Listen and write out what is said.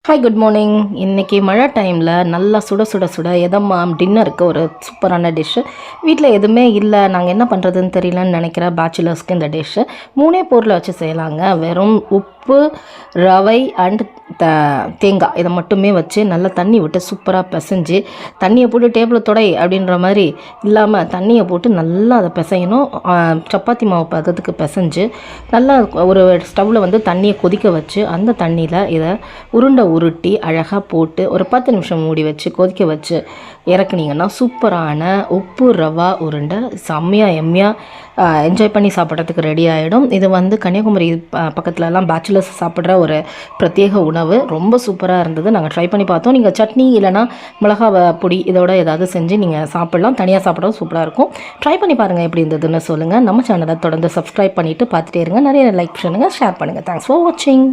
Hi good morning. இன்றைக்கி மழை டைமில் நல்லா சுட சுட சுட எதம்மா டின்னருக்கு ஒரு சூப்பரான டிஷ்ஷு. வீட்டில் எதுவுமே இல்லை, நாங்கள் என்ன பண்ணுறதுன்னு தெரியலன்னு நினைக்கிற பேச்சுலர்ஸ்க்கு இந்த டிஷ்ஷு 3 பொருளை வச்சு செய்யலாங்க. வெறும் உப்பு, ரவை அண்ட் தேங்காய் இதை மட்டுமே வச்சு நல்லா தண்ணி விட்டு சூப்பராக பிசைஞ்சு, தண்ணியை போட்டு டேபிளில் தொடை அப்படின்ற மாதிரி இல்லாமல் தண்ணியை போட்டு நல்லா அதை பிசையணும். சப்பாத்தி மாவு பதத்துக்கு பிசைஞ்சு நல்லா ஒரு ஸ்டவ்வில் வந்து தண்ணியை கொதிக்க வச்சு அந்த தண்ணியில் இதை உருட்டி அழகாக போட்டு ஒரு 10 நிமிஷம் மூடி வச்சு கொதிக்க வச்சு இறக்குனீங்கன்னா சூப்பரான உப்பு ரவா உருண்டை செம்மையாக எம்மையாக என்ஜாய் பண்ணி சாப்பிட்றதுக்கு ரெடி ஆகிடும். இது வந்து கன்னியாகுமரி பக்கத்துலலாம் பேச்சுலர்ஸ் சாப்பிட்ற ஒரு பிரத்யேக உணவு. ரொம்ப சூப்பராக இருந்தது. நாங்கள் ட்ரை பண்ணி பார்த்தோம். நீங்கள் சட்னி இல்லைனா மிளகா பொடி இதோட ஏதாவது செஞ்சு நீங்கள் சாப்பிட்லாம். தனியாக சாப்பிடவும் சூப்பராக இருக்கும். ட்ரை பண்ணி பாருங்கள் எப்படி இருந்ததுன்னு சொல்லுங்கள். நம்ம சேனலை தொடர்ந்து சப்ஸ்கிரைப் பண்ணிவிட்டு பார்த்துட்டே இருங்க. நிறைய லைக் பண்ணுங்கள், ஷேர் பண்ணுங்கள். தேங்க்ஸ் ஃபார் வாட்சிங்.